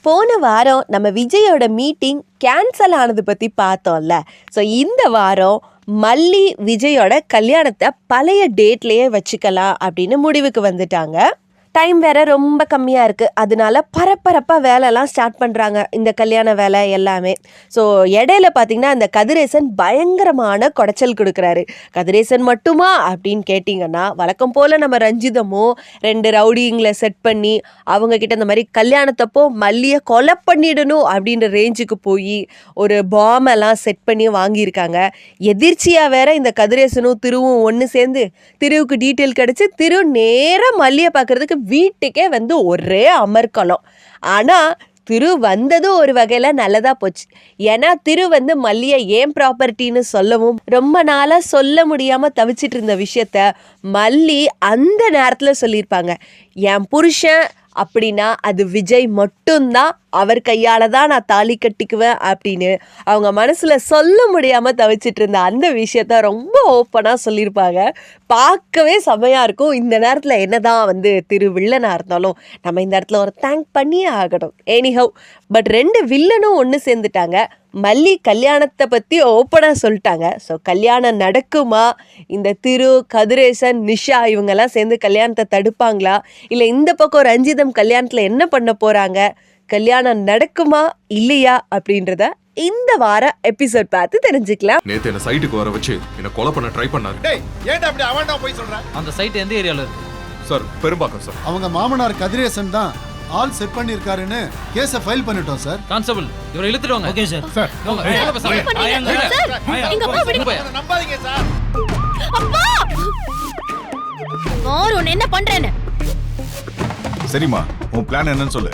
போன வாரம் நம்ம விஜயோட மீட்டிங் கேன்சல் ஆனது பற்றி பார்த்தோம்ல. ஸோ இந்த வாரம் மல்லி விஜயோட கல்யாணத்தை பழைய டேட்லேயே வச்சுக்கலாம் அப்படின்னு முடிவுக்கு வந்துட்டாங்க. டைம் வேற ரொம்ப கம்மியாக இருக்குது, அதனால பரபரப்பாக வேலைலாம் ஸ்டார்ட் பண்ணுறாங்க, இந்த கல்யாண வேலை எல்லாமே. ஸோ இடையில பார்த்தீங்கன்னா இந்த கதிரேசன் பயங்கரமான குடைச்சல் கொடுக்குறாரு. கதிரேசன் மட்டுமா அப்படின்னு கேட்டிங்கன்னா, வழக்கம் போல் நம்ம ரஞ்சிதமும் 2 ரவுடிங்களை செட் பண்ணி அவங்கக்கிட்ட இந்த மாதிரி கல்யாணத்தப்போ மல்லியை கொலை பண்ணிடணும் அப்படின்ற ரேஞ்சுக்கு போய் ஒரு பாமெல்லாம் செட் பண்ணி வாங்கியிருக்காங்க. எதிர்ச்சியாக வேற இந்த கதிரேசனும் திருவும் ஒன்று சேர்ந்து திருவுக்கு டீட்டெயில் கிடச்சி திரு நேராக மல்லியை பார்க்குறதுக்கு வீட்டுக்கே வந்து ஒரே அமர்க்கலம். ஆனால் திரு வந்ததும் ஒரு வகையில் நல்லதாக போச்சு. ஏன்னா திரு வந்து மல்லியை ஏன் ப்ராப்பர்ட்டின்னு சொல்லவும் ரொம்ப நாளாக சொல்ல முடியாமல் தவிச்சிட்டு இருந்த விஷயத்த மல்லி அந்த நேரத்தில் சொல்லியிருப்பாங்க. என் புருஷன் அப்படின்னா அது விஜய் மட்டும்தான், அவர் கையால் தான் நான் தாலி கட்டிக்குவேன் அப்படின்னு அவங்க மனசில் சொல்ல முடியாமல் தவிச்சிட்டு இருந்த அந்த விஷயத்த ரொம்ப ஓப்பனாக சொல்லியிருப்பாங்க. பார்க்கவே செமையாக இருக்கும். இந்த நேரத்தில் என்னதான் வந்து திரு வில்லனாக இருந்தாலும் நம்ம இந்த இடத்துல ஒரு தேங்க் பண்ணியே ஆகணும். எனிஹவ், பட் 2 வில்லனும் ஒன்று சேர்ந்துட்டாங்க. மல்லி கல்யாணத்தை பற்றி ஓப்பனாக சொல்லிட்டாங்க. ஸோ கல்யாணம் நடக்குமா, இந்த திரு, கதிரேசன், நிஷா இவங்கெல்லாம் சேர்ந்து கல்யாணத்தை தடுப்பாங்களா, இல்லை இந்த பக்கம் ரஞ்சிதம் கல்யாணத்தில் என்ன பண்ண போகிறாங்க, கல்யாணம் நடக்குமா இல்லையா அப்படின்றத இந்த வார எபிசோட் பார்த்து தெரிஞ்சுக்கலாம். நேத்து என்ன சைட்டுக்கு வர வச்சு என்ன கொலை பண்ண ட்ரை பண்ணாரு. டேய் ஏன்டா அப்படி அவன்டா போய் சொல்ற? அந்த சைட் எந்த ஏரியால இருக்கு சார்? பெரும்பாக்கம் சார். அவங்க மாமனார் கதிரேசன் தான் ஆல் செட் பண்ணிருக்காருன்னு கேஸ ஃபைல் பண்ணிட்டோம் சார். கான்ஸ்டபிள் இவரை இழுத்துட்டு வாங்க. Okay sir. சார் நம்பாதீங்க சார். அப்பா ஓர் என்ன பண்றேன்னு சரிம்மா, உன் பிளான் என்னன்னு சொல்லு.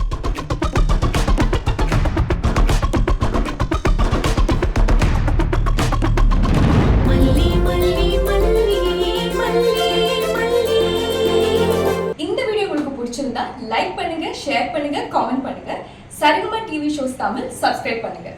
இந்த வீடியோ உங்களுக்கு பிடிச்சிருந்தா லைக் பண்ணுங்க, ஷேர் பண்ணுங்க, காமெண்ட் பண்ணுங்க. Saregama TV shows Tamil subscribe பண்ணுங்க.